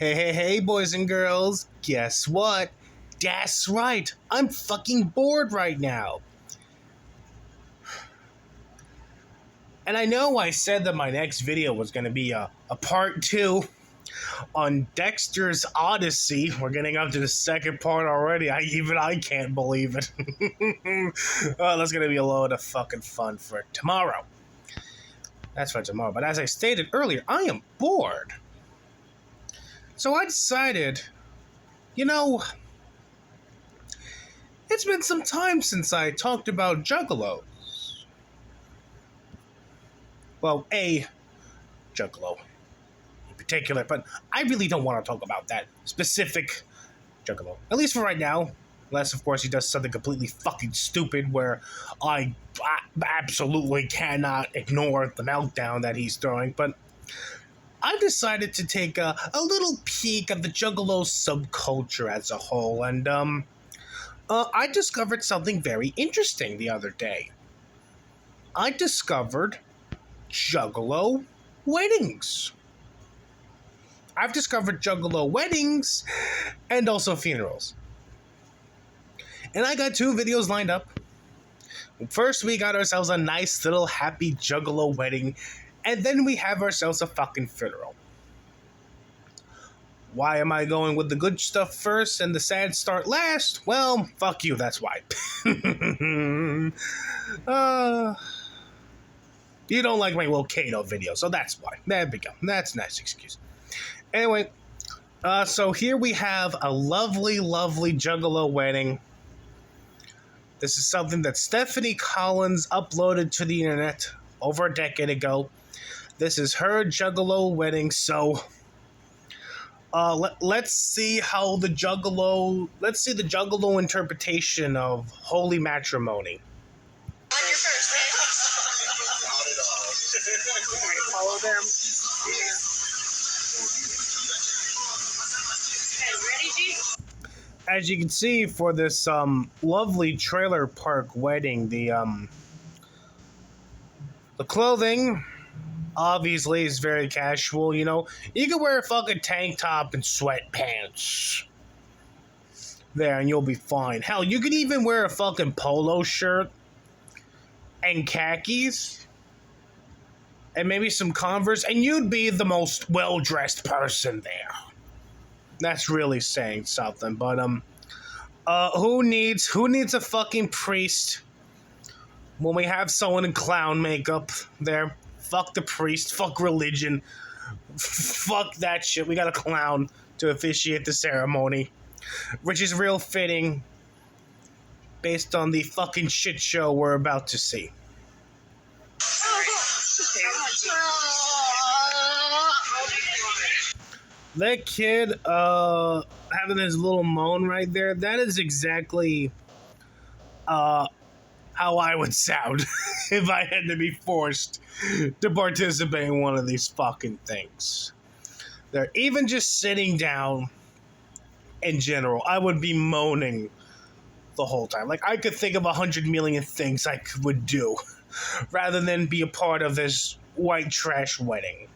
Hey, boys and girls, guess what? That's right, I'm fucking bored right now. And I know I said that my next video was going to be a part 2 on Dexter's Odyssey. We're getting up to the second part already. I can't believe it. Oh, that's going to be a load of fucking fun for tomorrow. That's for tomorrow. But as I stated earlier, I am bored. So I decided, it's been some time since I talked about Juggalo. Well, a Juggalo in particular, but I really don't want to talk about that specific Juggalo. At least for right now. Unless, of course, he does something completely fucking stupid where I absolutely cannot ignore the meltdown that he's throwing. But I've decided to take a little peek at the Juggalo subculture as a whole. And I discovered something very interesting the other day. I discovered Juggalo weddings. I've discovered Juggalo weddings and also funerals. And I got 2 videos lined up. First, we got ourselves a nice little happy Juggalo wedding, and then we have ourselves a fucking funeral. Why am I going with the good stuff first and the sad start last? Well, fuck you, that's why. You don't like my little Kato video, so that's why. There we go. That's a nice excuse. Anyway, so here we have a lovely, lovely Juggalo wedding. This is something that Stephanie Collins uploaded to the internet over a decade ago. This is her Juggalo wedding, so let's see how the Juggalo interpretation of holy matrimony. On your first, right? Not at all. Alright, follow them. Okay, ready, G? As you can see, for this lovely trailer park wedding, the clothing obviously is very casual. You can wear a fucking tank top and sweatpants there, and you'll be fine. Hell, you could even wear a fucking polo shirt and khakis and maybe some Converse, and you'd be the most well-dressed person there. That's really saying something. But who needs a fucking priest when we have someone in clown makeup there? Fuck the priest, fuck religion, fuck that shit. We got a clown to officiate the ceremony, which is real fitting based on the fucking shit show we're about to see. That kid having his little moan right there, that is exactly how I would sound if I had to be forced to participate in one of these fucking things. They're even just sitting down in general, I would be moaning the whole time. Like, I could think of 100 million things I would do rather than be a part of this white trash wedding.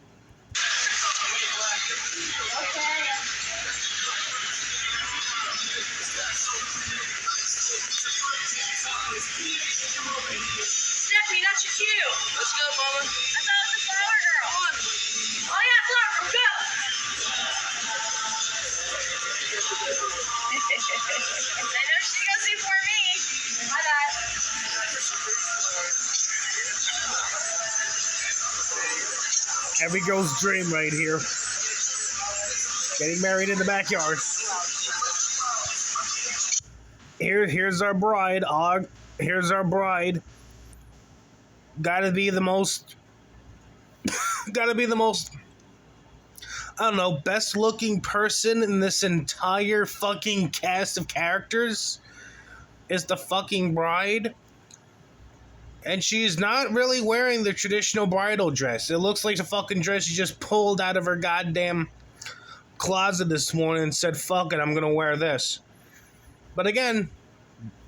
Stephanie, that's your cue. Let's go, Mama. I thought it was the flower girl. On. Oh, yeah, flower girl, go. I know she goes before me. Hi, guys. Every girl's dream right here. Getting married in the backyard. Here's our bride. Here's our bride. Gotta be the most, I don't know, best looking person in this entire fucking cast of characters is the fucking bride. And she's not really wearing the traditional bridal dress. It looks like the fucking dress she just pulled out of her goddamn closet this morning and said, fuck it, I'm gonna wear this. But again,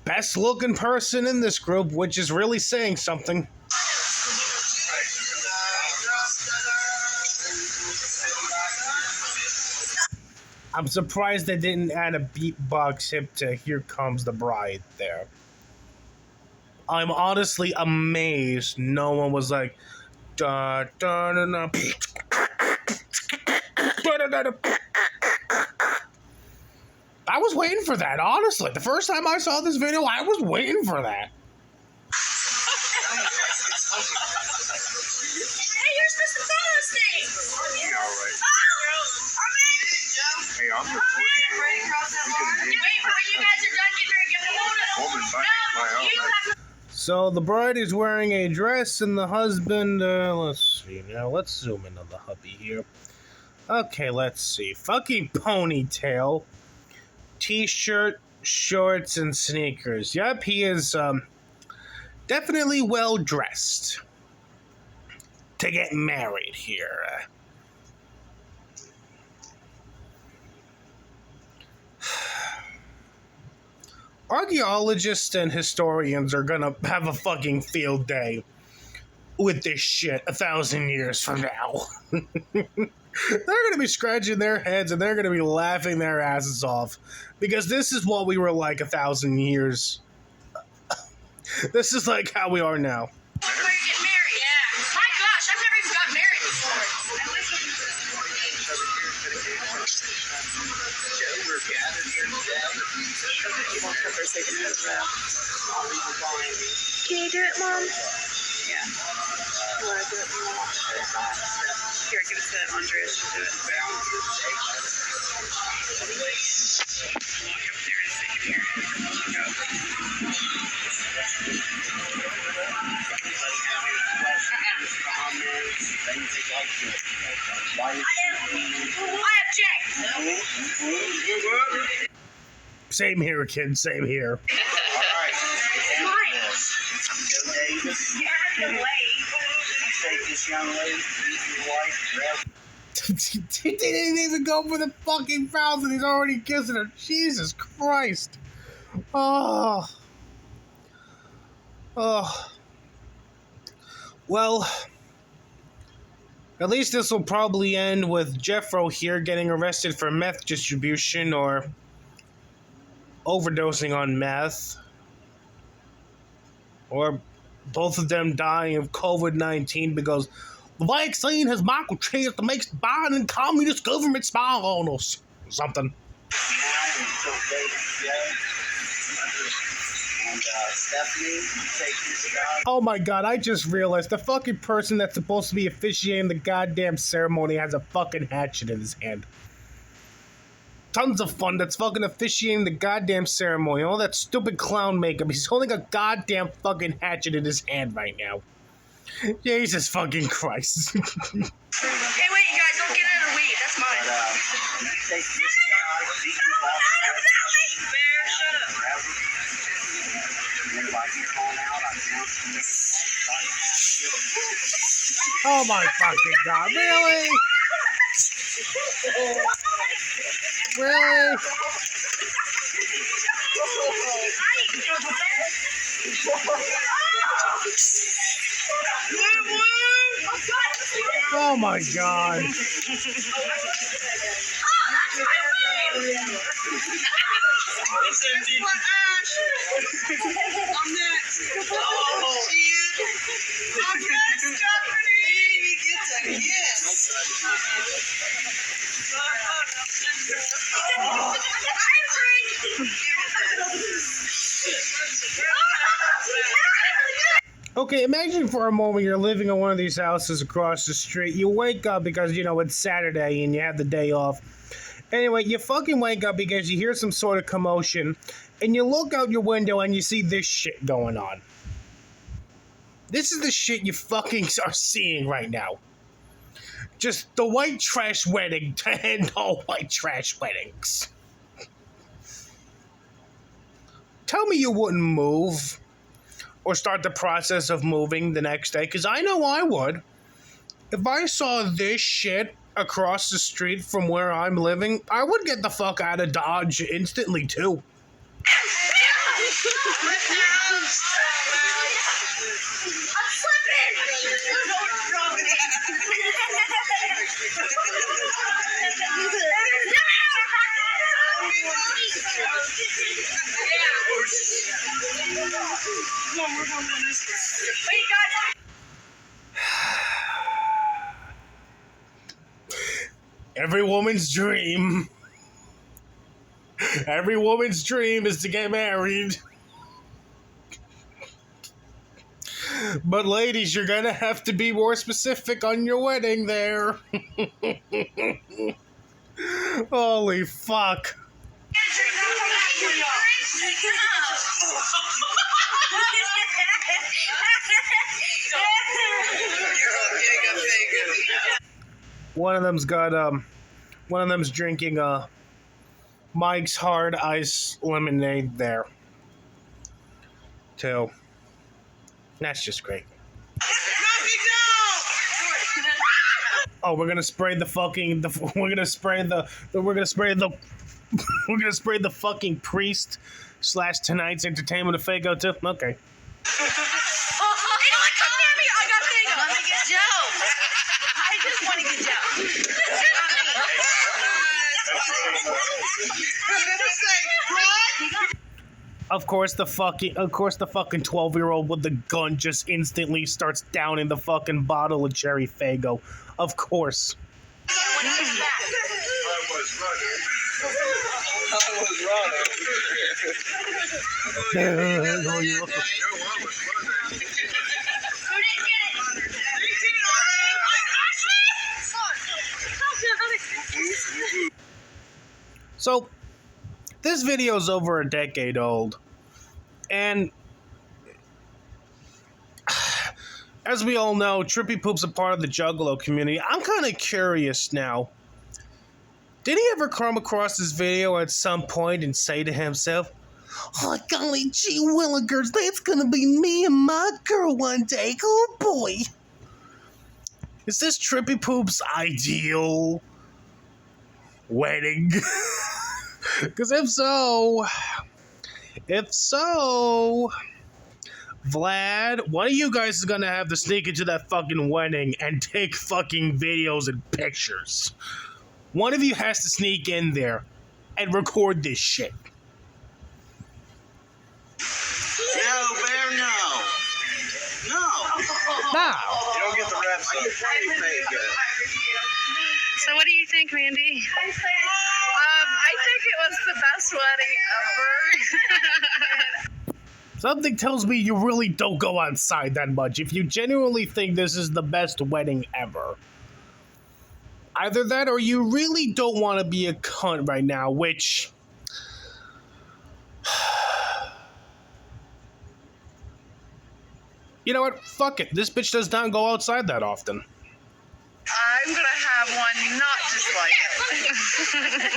best looking person in this group, which is really saying something. I'm surprised they didn't add a beatbox hip to Here Comes the Bride there. I'm honestly amazed no one was like, da da da da. I was waiting for that, honestly. The first time I saw this video, I was waiting for that. Hey, you're supposed to follow this thing. Yeah, all right. Oh, Hey, I'm recording. Wait, when you guys are done getting ready, give me Woman, no, you have to. So the bride is wearing a dress and the husband, let's see now, let's zoom in on the hubby here. Okay, let's see. Fucking ponytail, t-shirt, shorts, and sneakers. Yep, he is, definitely well dressed to get married here. Archaeologists and historians are gonna have a fucking field day with this shit 1,000 years from now. They're gonna be scratching their heads and they're gonna be laughing their asses off because this is what we were like 1,000 years. This is like how we are now. Where you get married? Yeah. My gosh, I've never even got married before. We're gathered here today. Can you do it, Mom? Yeah. You want to do it? Here, give it to Andrea. She'll do it. Walk up there and say, here. Go. I object. Same here, kid, same here. It's mine. Joe Davis, You have to wait. take this young lady to be your wife. He didn't even go for the fucking vows and he's already kissing her. Jesus Christ. Oh. Oh. Well, at least this will probably end with Jeffro here getting arrested for meth distribution or overdosing on meth. Or both of them dying of COVID-19 because the vaccine has microchipped that makes Biden and communist government spy on us. Something. And Stephanie, you take this guy. Oh my god, I just realized the fucking person that's supposed to be officiating the goddamn ceremony has a fucking hatchet in his hand. Tons of fun that's fucking officiating the goddamn ceremony. All that stupid clown makeup. He's holding a goddamn fucking hatchet in his hand right now. Jesus fucking Christ. Hey, wait, you guys, don't get in the weed. That's mine. You take this guy, beat you Oh, off. not without me. Bear, shut up. And then by you calling out, I announced you. Oh my fucking god, really? Really? Oh my god. Okay, imagine for a moment you're living in one of these houses across the street. You wake up because, you know, it's Saturday and you have the day off. Anyway, you fucking wake up because you hear some sort of commotion and you look out your window and you see this shit going on. This is the shit you fucking are seeing right now. Just the white trash wedding to end all white trash weddings. Tell me you wouldn't move or start the process of moving the next day, because I know I would. If I saw this shit across the street from where I'm living, I would get the fuck out of Dodge instantly too. Every woman's dream. Every woman's dream is to get married. But ladies, you're gonna have to be more specific on your wedding there. Holy fuck. One of them's drinking Mike's Hard Ice Lemonade there. Too. That's just great. Oh, we're gonna spray the fucking. We're gonna spray the fucking priest / tonight's entertainment of Fago too. Okay. Come near me. I got Fago. Let me get Joe. I just want to get Joe. Of course, the fucking 12-year-old with the gun just instantly starts downing the fucking bottle of Cherry Fago. Of course. When he gets back. So, this video is over a decade old, and as we all know, Trippy Poop's a part of the Juggalo community. I'm kind of curious now. Did he ever come across this video at some point and say to himself, "Oh, golly gee willikers, that's gonna be me and my girl one day, oh boy." Is this Trippy Poop's ideal wedding? Because if so, Vlad, one of you guys is gonna have to sneak into that fucking wedding and take fucking videos and pictures. One of you has to sneak in there and record this shit. No, Bear, no. Now, You don't get the reps up. So what do you think, Mandy? I think it was the best wedding ever. something tells me you really don't go outside that much if you genuinely think this is the best wedding ever. Either that or you really don't want to be a cunt right now, which... You know what? Fuck it. This bitch does not go outside that often. I'm gonna have one not just like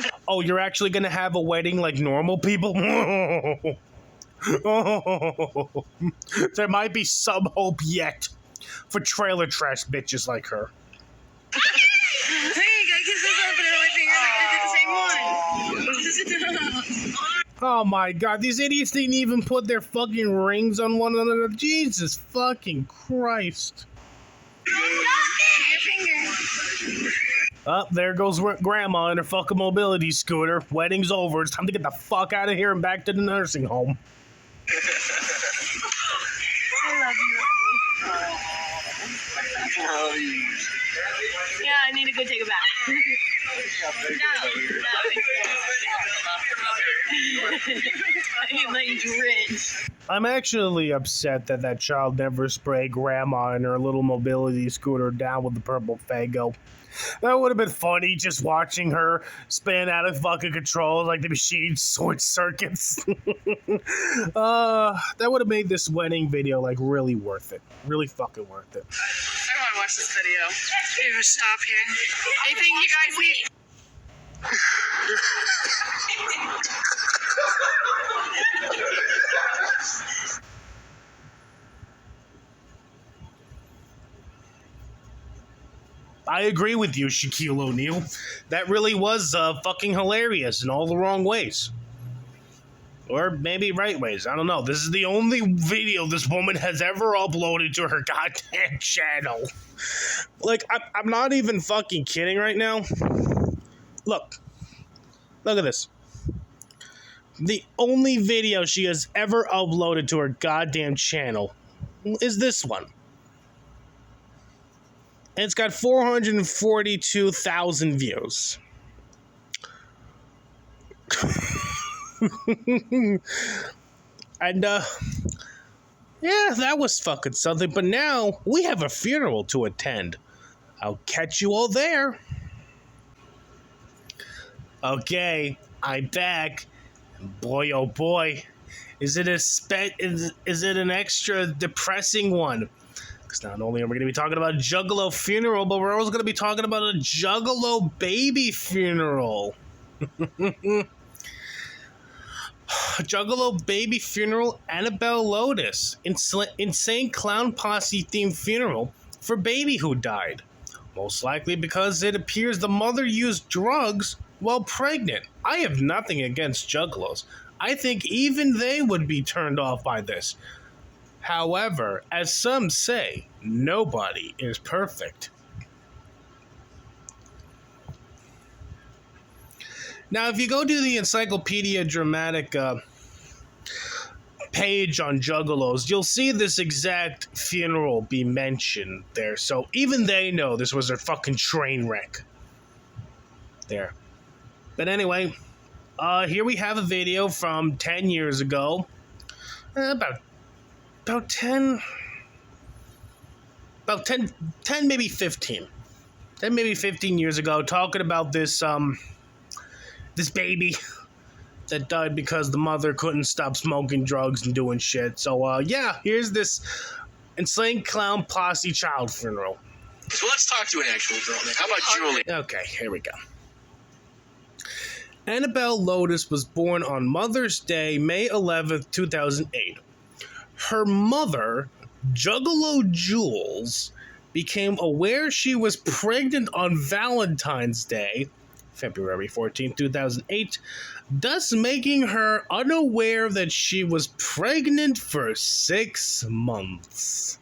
it. Oh, you're actually gonna have a wedding like normal people? There might be some hope yet for trailer trash bitches like her. Hey, I kiss myself and my fingers. I did the same one. Oh my god, these idiots didn't even put their fucking rings on one another. Jesus fucking Christ. Your finger. Oh, there goes Grandma in her fucking mobility scooter. Wedding's over. It's time to get the fuck out of here and back to the nursing home. I love you, yeah, I need to go take a bath. I'm like drenched. I'm actually upset that that child never sprayed Grandma in her little mobility scooter down with the purple Fago. That would have been funny, just watching her spin out of fucking control like the machine short circuits. That would have made this wedding video like really worth it. Really fucking worth it. I want to watch this video. You just stop here. Anything you guys need? I agree with you, Shaquille O'Neal. That really was fucking hilarious in all the wrong ways. Or maybe right ways. I don't know. This is the only video this woman has ever uploaded to her goddamn channel. Like, I'm not even fucking kidding right now. Look. Look at this. The only video she has ever uploaded to her goddamn channel is this one. And it's got 442,000 views. And, yeah, that was fucking something. But now we have a funeral to attend. I'll catch you all there. Okay, I'm back. Boy, oh boy, is it an extra depressing one? Because not only are we going to be talking about Juggalo funeral, but we're also going to be talking about a Juggalo baby funeral. Juggalo baby funeral, Annabelle Lotus, insane clown posse themed funeral for baby who died. Most likely because it appears the mother used drugs while pregnant. I have nothing against juggalos. I think even they would be turned off by this. However, as some say, nobody is perfect. Now, if you go to the Encyclopedia Dramatica page on Juggalos, you'll see this exact funeral be mentioned there. So even they know this was a fucking train wreck. There. But anyway, here we have a video from 10 years ago. About 10, maybe 15. 10, maybe 15 years ago, talking about this baby that died because the mother couldn't stop smoking drugs and doing shit. So, yeah, here's this insane clown posse child funeral. So let's talk to an actual girl. How about Julie? Okay, here we go. Annabelle Lotus was born on Mother's Day, May 11th, 2008. Her mother, Juggalo Jules, became aware she was pregnant on Valentine's Day, February 14th, 2008, thus making her unaware that she was pregnant for 6 months.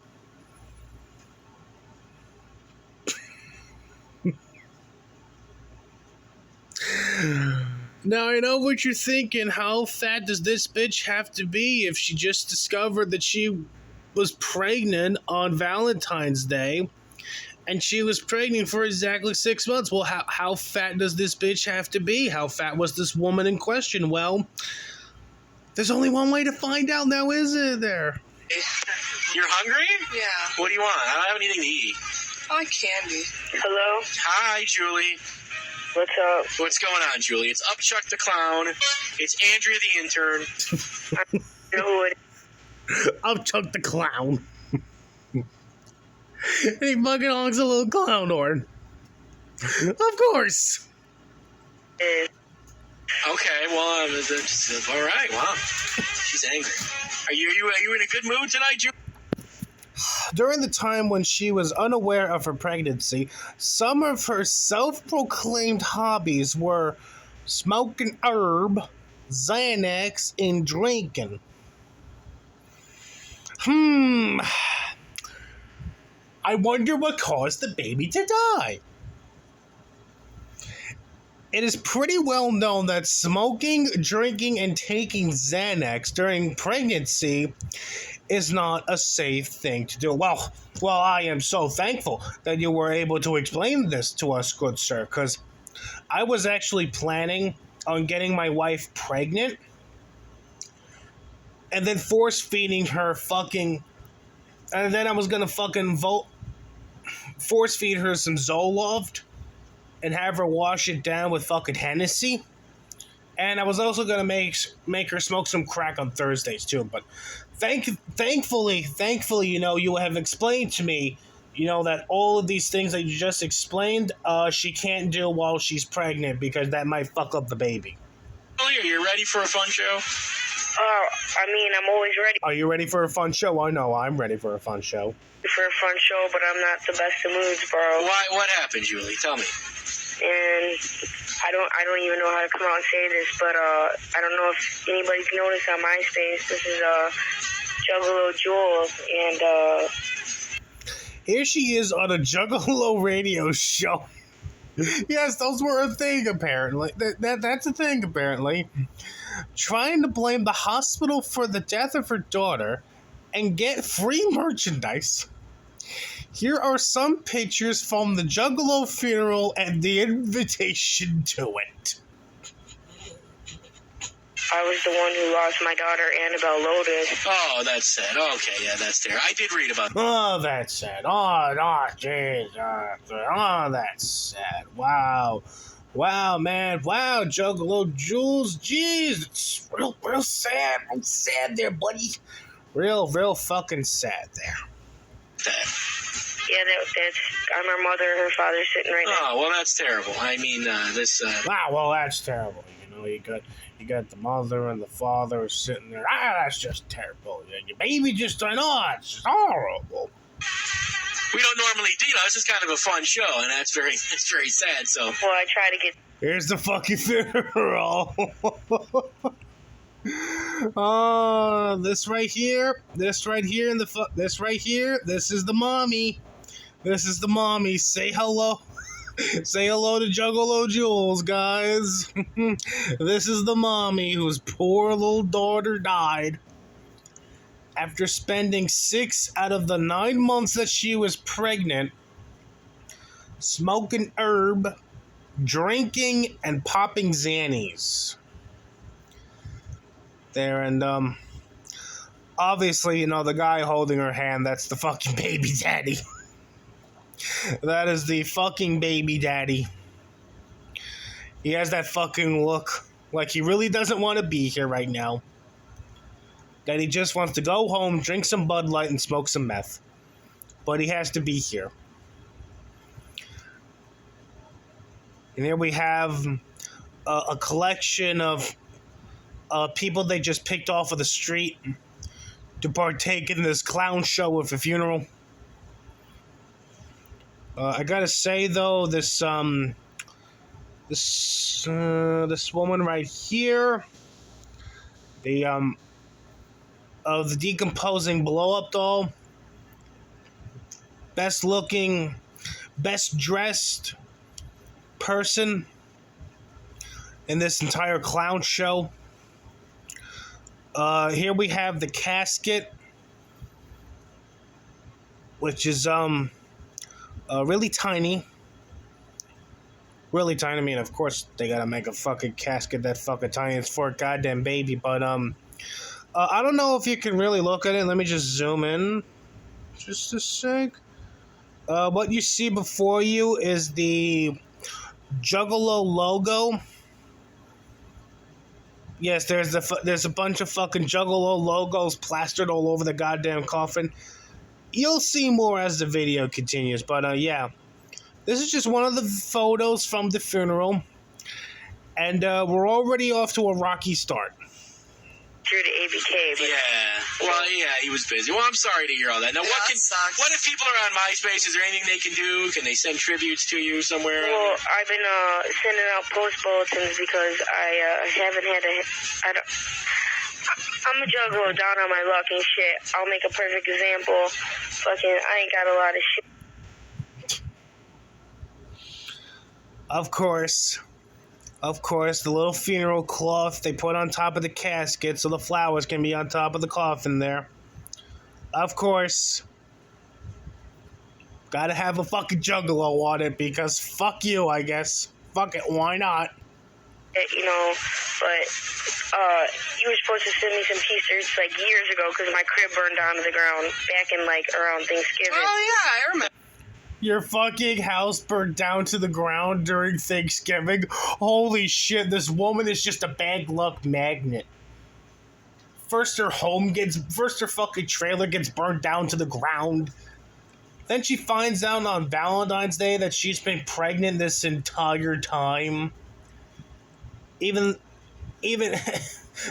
Now, I know what you're thinking. How fat does this bitch have to be if she just discovered that she was pregnant on Valentine's Day and she was pregnant for exactly 6 months? Well, how fat does this bitch have to be? How fat was this woman in question? Well, there's only one way to find out now, isn't there? You're hungry? Yeah. What do you want? I don't have anything to eat. I like candy. Hello? Hi, Julie. What's up? What's going on, Julie? It's Upchuck the Clown. It's Andrea the Intern. Who it I'll chuck the clown. And he fucking honks a little clown horn. Of course. is? Okay, well, all right. Wow, she's angry. Are you in a good mood tonight, Julie? During the time when she was unaware of her pregnancy, some of her self-proclaimed hobbies were smoking herb, Xanax, and drinking. I wonder what caused the baby to die. It is pretty well known that smoking, drinking, and taking Xanax during pregnancy is not a safe thing to do. Well, I am so thankful that you were able to explain this to us, good sir, because I was actually planning on getting my wife pregnant and then force feeding her fucking, and then I was gonna fucking force feed her some Zoloft and have her wash it down with fucking Hennessy. And I was also gonna make her smoke some crack on Thursdays too. But thankfully, you have explained to me, that all of these things that you just explained, she can't do while she's pregnant because that might fuck up the baby. Julie, are you ready for a fun show? I'm always ready Are you ready for a fun show? I know I'm ready for a fun show. for a fun show, but I'm not the best of moods, bro. Why? What happened, Julie? Tell me. And I don't even know how to come out and say this, but I don't know if anybody's noticed on MySpace. This is Juggalo Jewel, and Here she is on a Juggalo radio show. Yes, those were a thing, apparently. That's a thing, apparently. Trying to blame the hospital for the death of her daughter and get free merchandise. Here are some pictures from the Juggalo funeral and the invitation to it. I was the one who lost my daughter, Annabelle Lotus. Oh, that's sad. Okay, yeah, that's there. I did read about. Oh, that's sad. Oh, jeez. Oh, that's sad. Wow. Wow, man. Wow, Juggalo Jules. Jeez, it's real sad. I'm sad there, buddy. Real fucking sad there. That. Yeah, that's. I'm her mother. Her father's sitting right now. Oh, well, that's terrible. I mean, this. Wow, well, that's terrible. You know, you got the mother and the father sitting there. That's just terrible. Your baby just died. Oh, it's just horrible. We don't normally do. This is kind of a fun show, and that's very sad. So. Well, I try to get. Here's the fucking funeral. Oh, this right here, this right here, this right here. This is the mommy. This is the mommy. Say hello. Say hello to Juggalo Jules, guys. This is the mommy whose poor little daughter died after spending 6 out of the 9 months that she was pregnant smoking herb, drinking, and popping Xannies. There, and obviously, you know, the guy holding her hand, that's the fucking baby daddy. That is the fucking baby daddy. He has that fucking look like he really doesn't want to be here right now. That he just wants to go home, drink some Bud Light, and smoke some meth. But he has to be here. And here we have a collection of people they just picked off of the street to partake in this clown show of a funeral. I gotta say though, this woman right here, the decomposing blow-up doll, best looking, best dressed person in this entire clown show. Here we have the casket, which is really tiny. Really tiny. I mean, of course, they gotta make a fucking casket that fucking tiny. It's for a goddamn baby, but I don't know if you can really look at it. Let me just zoom in, just a sec. What you see before you is the Juggalo logo. Yes, there's a bunch of fucking Juggalo logos plastered all over the goddamn coffin. You'll see more as the video continues, but yeah. This is just one of the photos from the funeral, and we're already off to a rocky start. Through the ABK, but Yeah. Well, yeah, he was busy. Well, I'm sorry to hear all that. Now, Yeah, that sucks. what if people are on MySpace? Is there anything they can do? Can they send tributes to you somewhere? well, I've been sending out post bulletins because I haven't had I'm a juggalo down on my luck and shit. I'll make a perfect example. Fucking, I ain't got a lot of shit. Of course, the little funeral cloth they put on top of the casket so the flowers can be on top of the coffin there. Of course. Gotta have a fucking Juggalo on it because fuck you, I guess. Fuck it, why not? You know, but you were supposed to send me some t-shirts like years ago because my crib burned down to the ground back in like around Thanksgiving. Oh yeah, I remember. Your fucking house burned down to the ground during Thanksgiving? Holy shit, this woman is just a bad luck magnet. First her fucking trailer gets burned down to the ground. Then she finds out on Valentine's Day that she's been pregnant this entire time. Even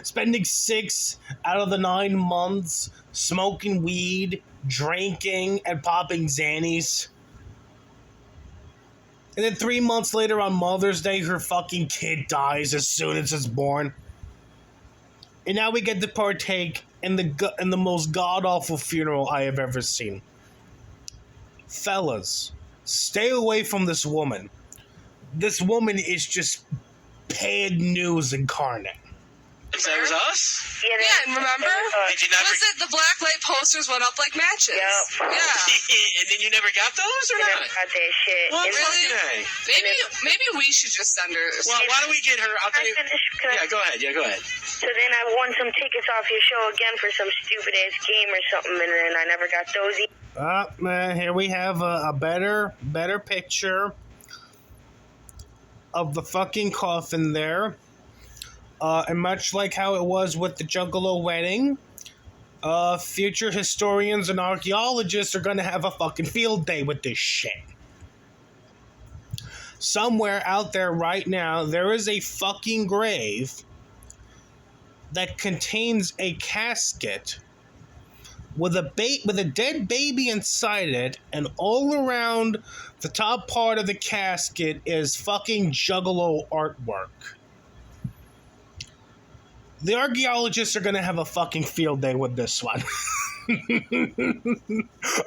spending 6 out of the 9 months smoking weed, drinking, and popping Xannies. And then 3 months later on Mother's Day, her fucking kid dies as soon as it's born. And now we get to partake in the most god-awful funeral I have ever seen. Fellas, stay away from this woman. This woman is just bad news incarnate. That was us? Yeah, Yeah, remember? Did you never? Was it the black light posters went up like matches? Yep. Yeah. And then you never got those or I not? got that shit. Well, And really? Maybe we should just send her. Well, why don't we get her? I'll tell I you. finished, Yeah, go ahead. Yeah, go ahead. so then I won some tickets off your show again for some stupid ass game or something, and then I never got those either. Here we have a better picture of the fucking coffin there. And much like how it was with the Juggalo wedding, future historians and archaeologists are gonna have a fucking field day with this shit. Somewhere out there right now, there is a fucking grave that contains a casket with a dead baby inside it, and all around the top part of the casket is fucking Juggalo artwork. The archaeologists are gonna have a fucking field day with this one.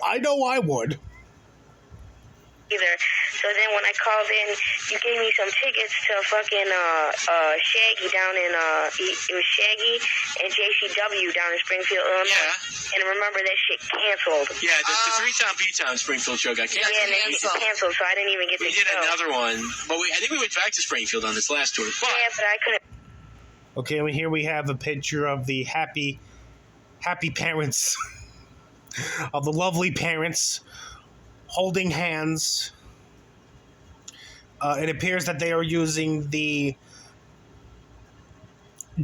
I know I would. Either. So then when I called in, you gave me some tickets to fucking Shaggy down in it was Shaggy and JCW down in Springfield, Illinois. Yeah. And remember that shit canceled. Yeah, the 3-town B-town Springfield show got canceled. Yeah, and it canceled, so I didn't even get We to did go. another one, but I think we went back to Springfield on this last tour. But Yeah, but I couldn't. Okay, well, here we have a picture of the happy parents, of the lovely parents holding hands. It appears that they are using the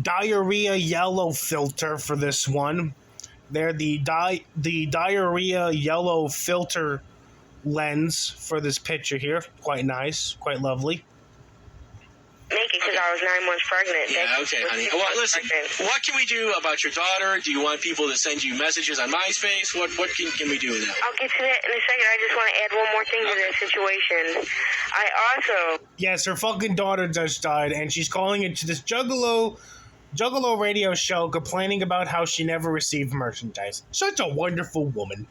diarrhea yellow filter for this one. They're the diarrhea yellow filter lens for this picture here. Quite nice, quite lovely. Make it because I was 9 months pregnant. yeah, That's okay, what honey. she Well, was listen, pregnant. what can we do about your daughter? Do you want people to send you messages on MySpace? What can we do with that? I'll get to that in a second. I just want to add one more thing to that situation. I also Yes, her fucking daughter just died, and she's calling into this Juggalo radio show complaining about how she never received merchandise. Such a wonderful woman.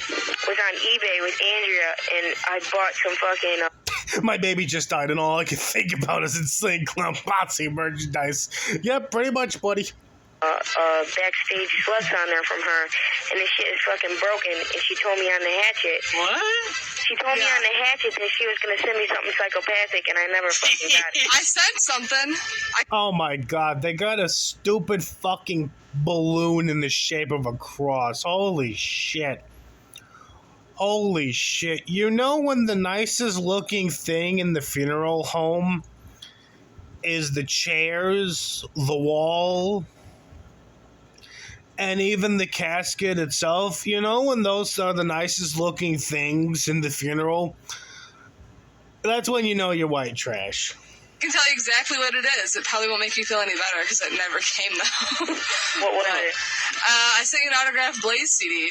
was on eBay with Andrea, and I bought some fucking My baby just died, and all I can think about is insane clown posse merchandise. Yep, pretty much, buddy. backstage sluts on there from her, and the shit is fucking broken, and she told me on the hatchet. What? She told me on the hatchet that she was going to send me something psychopathic, and I never fucking got it. I sent something. Oh my god, they got a stupid fucking balloon in the shape of a cross. Holy shit. Holy shit. You know when the nicest looking thing in the funeral home is the chairs, the wall, and even the casket itself? You know when those are the nicest looking things in the funeral? That's when you know you're white trash. I can tell you exactly what it is. It probably won't make you feel any better because it never came though. What was it? I sent you an autographed Blaze CD.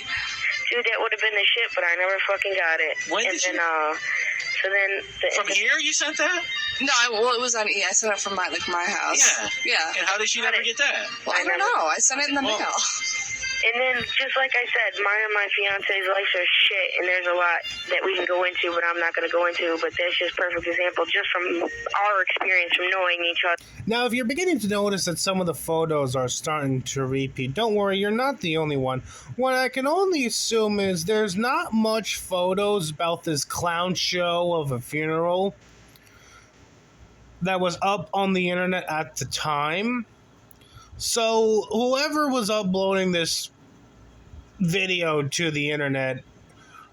Dude, that would have been the shit, but I never fucking got it. When and did then, you- so then... From here you sent that? No, it was on E. I sent it from my house. Yeah. Yeah. And how did she never get that? Well, I don't know. I sent it in the Well- mail. And then, just like I said, mine and my fiance's lives are shit, and there's a lot that we can go into, but I'm not going to go into. But that's just perfect example, just from our experience, from knowing each other. Now, if you're beginning to notice that some of the photos are starting to repeat, don't worry, you're not the only one. What I can only assume is there's not much photos about this clown show of a funeral that was up on the internet at the time. So, whoever was uploading this video to the internet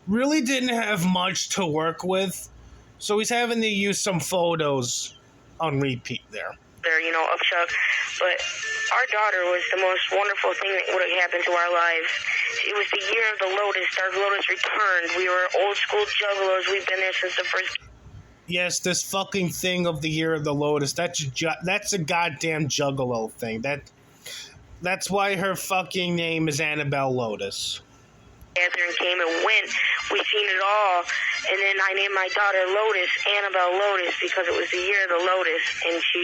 really didn't have much to work with. So he's having to use some photos on repeat there. You know, of Chuck. But our daughter was the most wonderful thing that would have happened to our lives. It was the year of the Lotus. Dark Lotus returned. We were old school juggalos. We've been there since the first... Yes, this fucking thing of the year of the Lotus, that's a goddamn Juggalo thing. That's why her fucking name is Annabelle Lotus. Catherine came and went. We seen it all. And then I named my daughter Lotus, Annabelle Lotus, because it was the year of the Lotus. And she,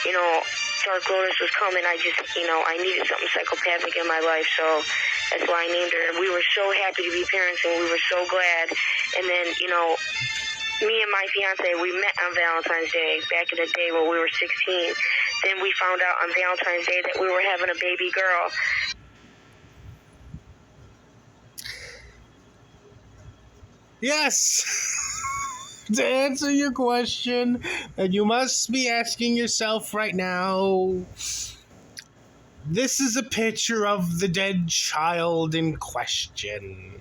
you know, Dark Lotus was coming. I just, you know, I needed something psychopathic in my life. So that's why I named her. And we were so happy to be parents, and we were so glad. And then, you know, me and my fiance, we met on Valentine's Day back in the day when we were 16. Then we found out on Valentine's Day that we were having a baby girl. Yes! To answer your question, and you must be asking yourself right now, this is a picture of the dead child in question.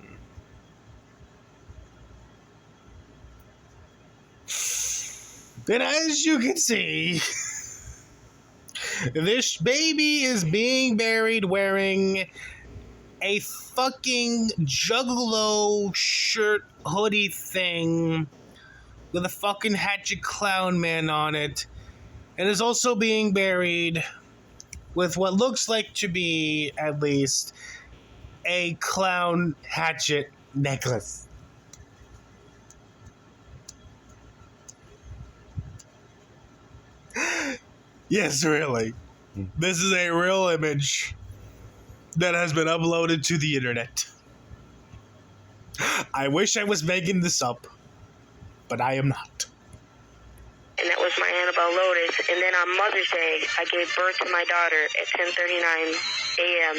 And as you can see, this baby is being buried wearing a fucking Juggalo shirt hoodie thing with a fucking hatchet clown man on it, and is also being buried with what looks like to be, at least, a clown hatchet necklace. Yes, really. This is a real image that has been uploaded to the internet. I wish I was making this up, but I am not. And that was my Annabelle Lotus. And then on Mother's Day, I gave birth to my daughter at 10:39 a.m.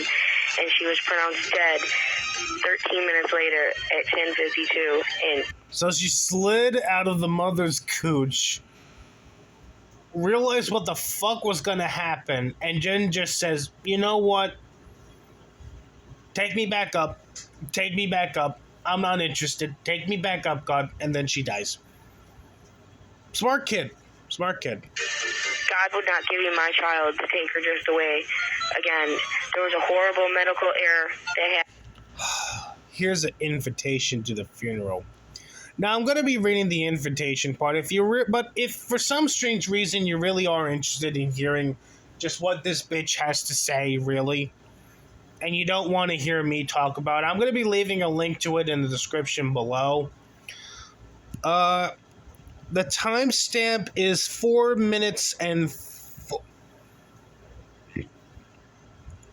and she was pronounced dead 13 minutes later at 10:52. And So she slid out of the mother's cooch, realized what the fuck was gonna happen, and then just says, you know what? Take me back up. Take me back up. I'm not interested. Take me back up, God. And then she dies. Smart kid. Smart kid. God would not give me my child to take her just away. Again, there was a horrible medical error that happened. Here's an invitation to the funeral. Now, I'm going to be reading the invitation part. But if for some strange reason you really are interested in hearing just what this bitch has to say, really, and you don't want to hear me talk about it, I'm going to be leaving a link to it in the description below. The timestamp is 4 minutes and...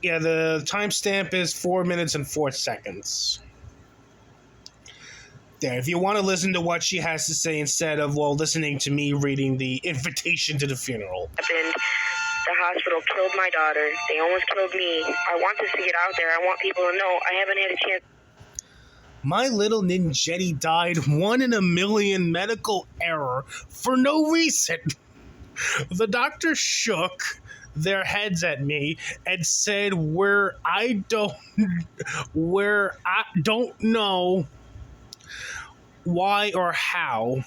Yeah, the timestamp is 4 minutes and 4 seconds. There, if you want to listen to what she has to say instead of, well, listening to me reading the invitation to the funeral. The hospital killed my daughter. They almost killed me. I want this to get out there. I want people to know I haven't had a chance. My little ninjetti died 1 in a million medical error for no reason. The doctor shook their heads at me and said, where I don't know why or how.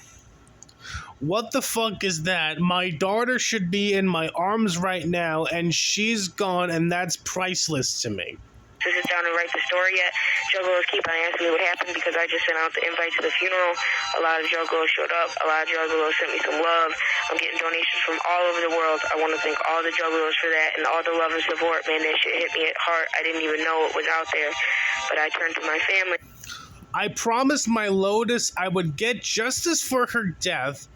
What the fuck is that? My daughter should be in my arms right now, and she's gone, and that's priceless to me. To sit down and write the story yet. Juggalos keep on asking me what happened because I just sent out the invite to the funeral. A lot of Juggalos showed up. A lot of Juggalos sent me some love. I'm getting donations from all over the world. I want to thank all the Juggalos for that and all the love and support. Man, that shit hit me at heart. I didn't even know it was out there, but I turned to my family. I promised my Lotus I would get justice for her death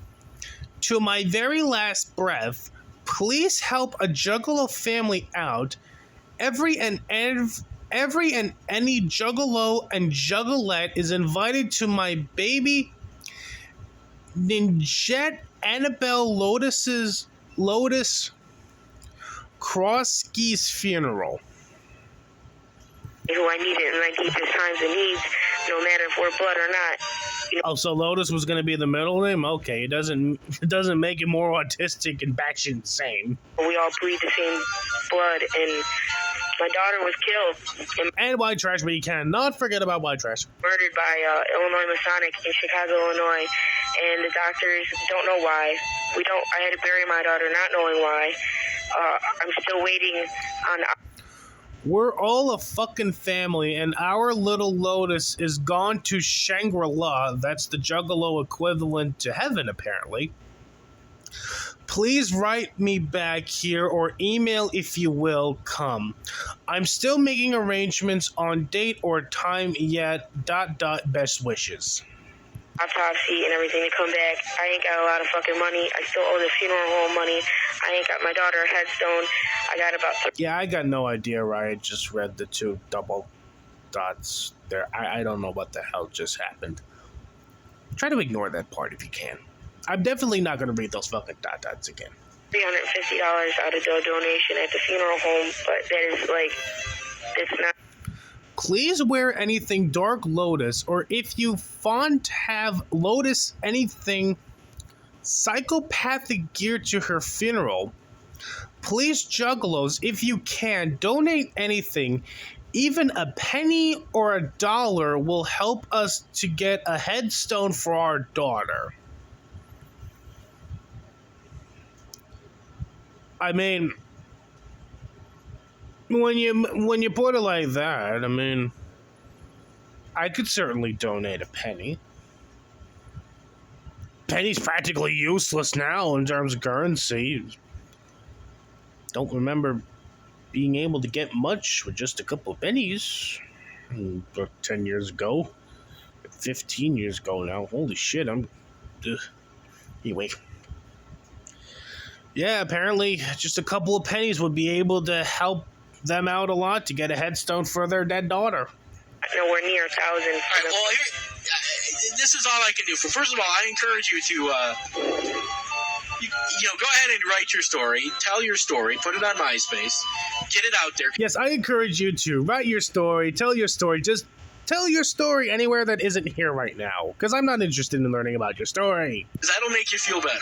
to my very last breath. Please help a Juggalo family out. Every and any Juggalo and Juggalette is invited to my baby Ninjette Annabelle Lotus Krosky's funeral. Who I needed in my deepest times and needs, no matter if we're blood or not. You know, Oh, so Lotus was going to be the middle name? Okay, it doesn't make it more autistic and batshit insane. we all bleed the same blood, and my daughter was killed and And white trash, but you cannot forget about white trash. murdered by Illinois Masonic in Chicago, Illinois, and the doctors don't know why. I had to bury my daughter not knowing why. I'm still waiting on... We're all a fucking family, and our little Lotus is gone to Shangri-La. That's the Juggalo equivalent to heaven, apparently. Please write me back here or email if you will come. I'm still making arrangements on date or time yet. ... Best wishes. autopsy and everything to come back. I ain't got a lot of fucking money. I still owe the funeral home money. I ain't got my daughter a headstone. I got about... Yeah, I got no idea why I just read the 2 double dots there. I don't know what the hell just happened. Try to ignore that part if you can. I'm definitely not going to read those fucking dots again. $350 out of the donation at the funeral home, but that is like, it's not. Please wear anything Dark Lotus, or if you have Lotus anything psychopathic geared to her funeral. Please, Juggalos, if you can, donate anything. Even a penny or $1 will help us to get a headstone for our daughter. I mean, when you put it like that, I mean, I could certainly donate a penny. Penny's practically useless now in terms of currency. Don't remember being able to get much with just a couple of pennies 10 years ago, 15 years ago now. Holy shit, anyway. Yeah, apparently just a couple of pennies would be able to help them out a lot to get a headstone for their dead daughter. Nowhere near 1,000. All right, well, this is all I can do. First of all, I encourage you to, go ahead and write your story, tell your story, put it on MySpace, get it out there. Yes, I encourage you to write your story, tell your story, just tell your story anywhere that isn't here right now, because I'm not interested in learning about your story. Because that'll make you feel better.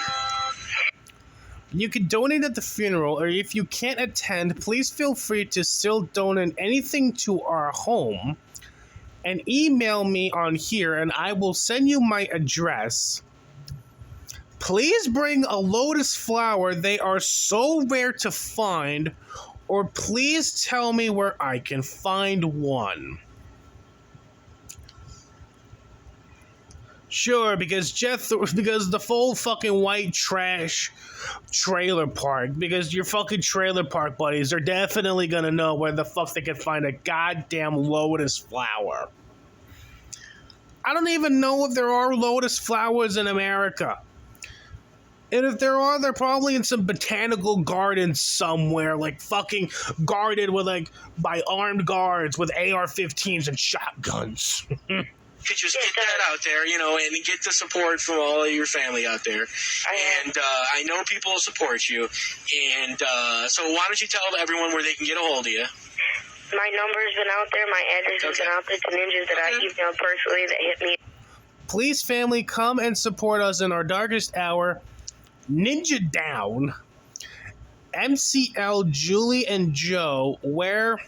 You can donate at the funeral, or if you can't attend, please feel free to still donate anything to our home, and email me on here, and I will send you my address. Please bring a lotus flower. They are so rare to find. Or please tell me where I can find one. Sure, because the full fucking white trash trailer park, because your fucking trailer park buddies are definitely gonna know where the fuck they can find a goddamn lotus flower. I don't even know if there are lotus flowers in America. And if there are, they're probably in some botanical garden somewhere, like fucking guarded with by armed guards with AR-15s and shotguns. You could just get that out there, and get the support from all of your family out there. And I know people will support you. And so why don't you tell everyone where they can get a hold of you? My number's been out there. My address has been out there to ninjas that I emailed personally that hit me. Please, family, come and support us in our darkest hour. Ninja Down, MCL, Julie and Joe, where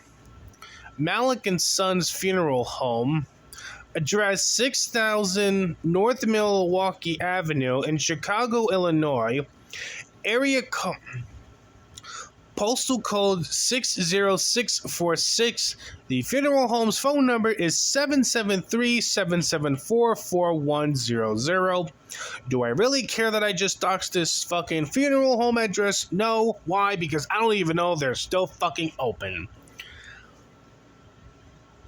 Malik and Sons Funeral Home, address 6000 North Milwaukee Avenue in Chicago, Illinois, postal code 60646. The funeral home's phone number is 773-774-4100. Do I really care that I just doxed this fucking funeral home address? No. Why? Because I don't even know they're still fucking open.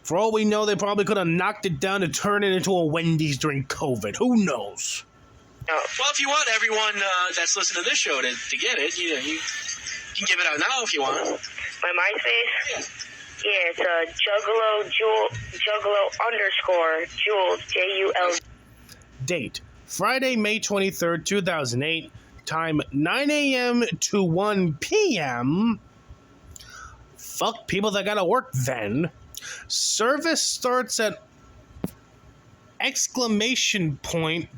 For all we know, they probably could have knocked it down and turned it into a Wendy's during COVID. Who knows? Well, if you want everyone that's listening to this show to get it, you can give it out now if you want. My MySpace? Yeah, it's Juggalo _Jules, JUL. Date, Friday, May 23rd, 2008. Time, 9 a.m. to 1 p.m. Fuck people that gotta work then. Service starts at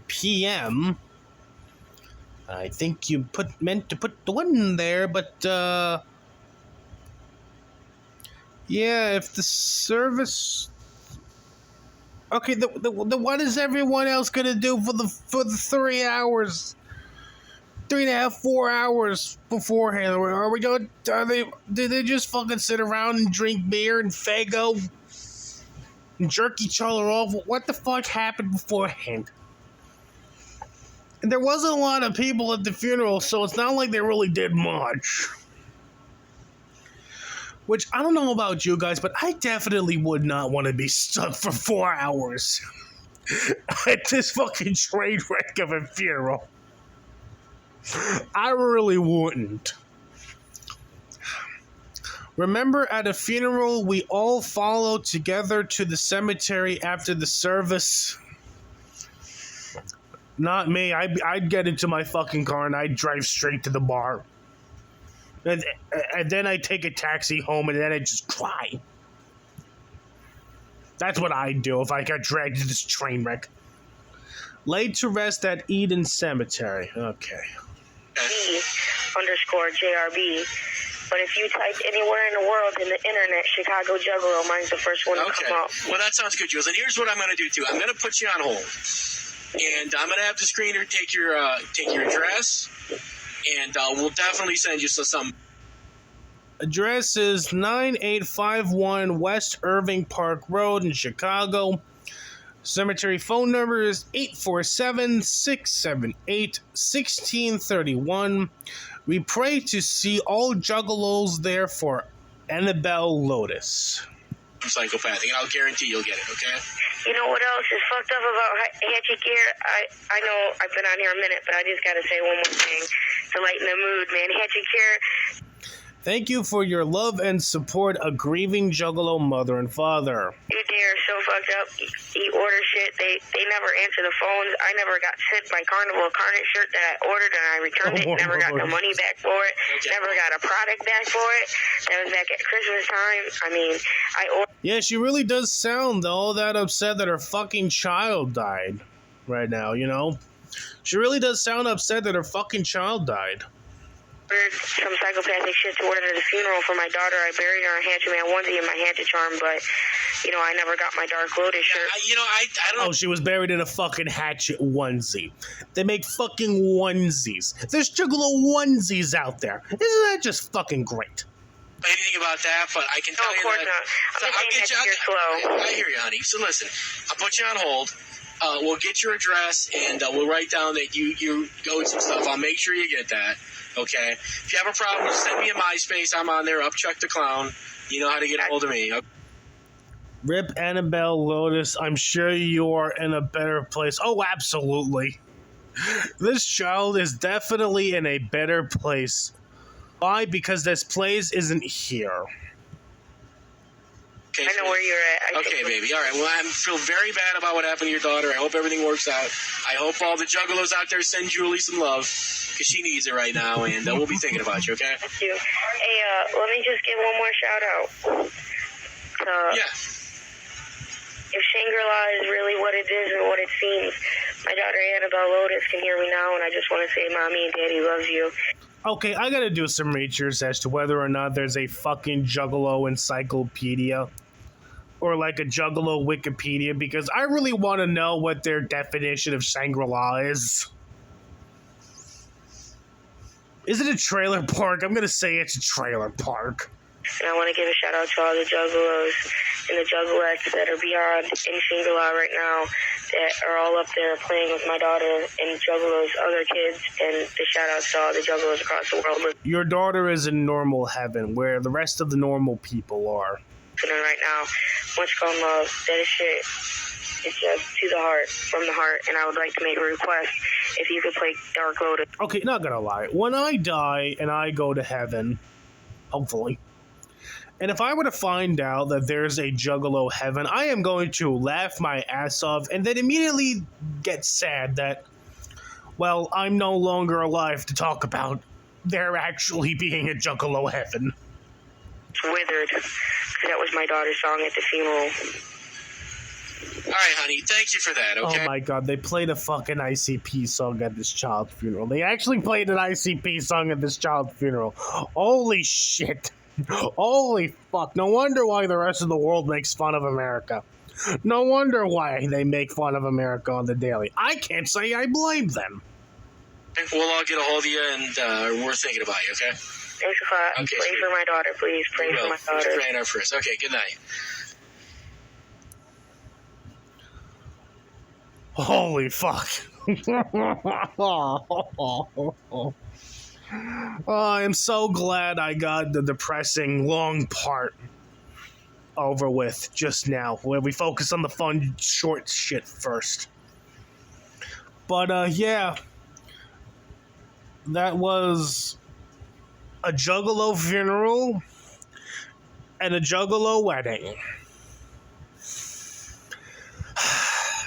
!PM. I think you meant to put the one in there, but yeah, if the service, okay, the what is everyone else gonna do for the 3 hours, 3.5, 4 hours beforehand? Do they just fucking sit around and drink beer and Faygo and jerk each other off? What the fuck happened beforehand? And there wasn't a lot of people at the funeral, so it's not like they really did much. Which, I don't know about you guys, but I definitely would not want to be stuck for 4 hours at this fucking train wreck of a funeral. I really wouldn't. Remember, at a funeral, we all follow together to the cemetery after the service. Not me. I'd get into my fucking car and I'd drive straight to the bar. And then I'd take a taxi home and then I'd just cry. That's what I'd do if I got dragged into this train wreck. Laid to rest at Eden Cemetery. Okay. _JRB. But if you type anywhere in the world in the internet, Chicago Juggalo, mine's the first one to come up. Well, that sounds good, Jules. And here's what I'm going to do, too. I'm going to put you on hold. And I'm going to have the screener take your address. And we'll definitely send you some. Address is 9851 West Irving Park Road in Chicago. Cemetery phone number is 847-678-1631. We pray to see all juggalos there for Annabelle Lotus. I'm psychopathic, and I'll guarantee you'll get it, okay? You know what else is fucked up about Hatchet Gear? I know I've been on here a minute, but I just gotta say one more thing to lighten the mood, man. Hatchet Gear. Thank you for your love and support, a grieving juggalo mother and father. Dude, they are so fucked up. He orders shit. They never answer the phones. I never got sent my Carnival Carnage shirt that I ordered and I returned it. Never got the money back for it. Never got a product back for it. That was back at Christmas time. I mean, I ordered. Yeah, she really does sound all that upset that her fucking child died right now, you know? She really does sound upset that her fucking child died. Some psychopathic shit to order at the funeral for my daughter. I buried her in a Hatchet Man onesie in my Hatchet charm, but, you know, I never got my Dark Lotus shirt. I don't know. Oh, she was buried in a fucking Hatchet onesie. They make fucking onesies. There's juggalo onesies out there. Isn't that just fucking great? Anything about that, but I can tell No, you of course that. not. So I'm I'll just get saying you. Hatchet Gear slow. I hear you, honey. So listen, I'll put you on hold. We'll get your address, and we'll write down that you owed some stuff. I'll make sure you get that. Okay. If you have a problem, just send me a MySpace. I'm on there. Upchuck the Clown. You know how to get a hold of me. Okay? Rip Annabelle Lotus, I'm sure you're in a better place. Oh, absolutely. This child is definitely in a better place. Why? Because this place isn't here. Okay, I know where you're at. Okay, baby. All right. Well, I feel very bad about what happened to your daughter. I hope everything works out. I hope all the juggalos out there send Julie some love, because she needs it right now, and we'll be thinking about you, okay? Thank you. Hey, let me just give one more shout out. Yeah. If Shangri-La is really what it is and what it seems, my daughter Annabelle Lotus can hear me now, and I just want to say Mommy and Daddy loves you. Okay, I gotta do some research as to whether or not there's a fucking juggalo encyclopedia. Or like a juggalo Wikipedia, because I really want to know what their definition of Shangri-La is. Is it a trailer park? I'm gonna say it's a trailer park. And I want to give a shout out to all the juggalos and the juggalettes that are beyond in Shangri-La right now, that are all up there playing with my daughter and juggalos, other kids, and the shout out to all the juggalos across the world. Your daughter is in normal heaven, where the rest of the normal people are. Right now, what's called love, that is shit. It's just to the heart, from the heart, and I would like to make a request if you could play Dark Lotus. Okay, not gonna lie. When I die and I go to heaven, hopefully, and if I were to find out that there's a juggalo heaven, I am going to laugh my ass off and then immediately get sad that, well, I'm no longer alive to talk about there actually being a juggalo heaven. It's withered, because that was my daughter's song at the funeral. All right, honey. Thank you for that, okay? Oh my god, they played a fucking ICP song at this child's funeral. They actually played an ICP song at this child's funeral. Holy shit. Holy fuck. No wonder why the rest of the world makes fun of America. No wonder why they make fun of America on the daily. I can't say I blame them. We'll all get a hold of you, and we're thinking about you, okay? Thanks a lot. Okay, Pray for my daughter, please. Pray for my daughter. We're praying out for us. Okay, good night. Holy fuck. Oh, I'm so glad I got the depressing long part over with just now, where we focus on the fun short shit first. But yeah, that was a juggalo funeral and a juggalo wedding.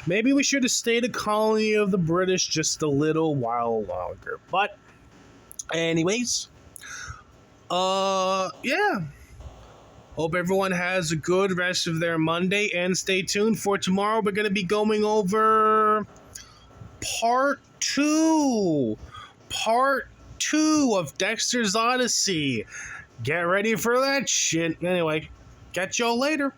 Maybe we should have stayed a colony of the British just a little while longer. But, anyways, yeah. Hope everyone has a good rest of their Monday, and stay tuned for tomorrow. We're going to be going over part 2 of Dexter's Odyssey. Get ready for that shit. Anyway, catch y'all later.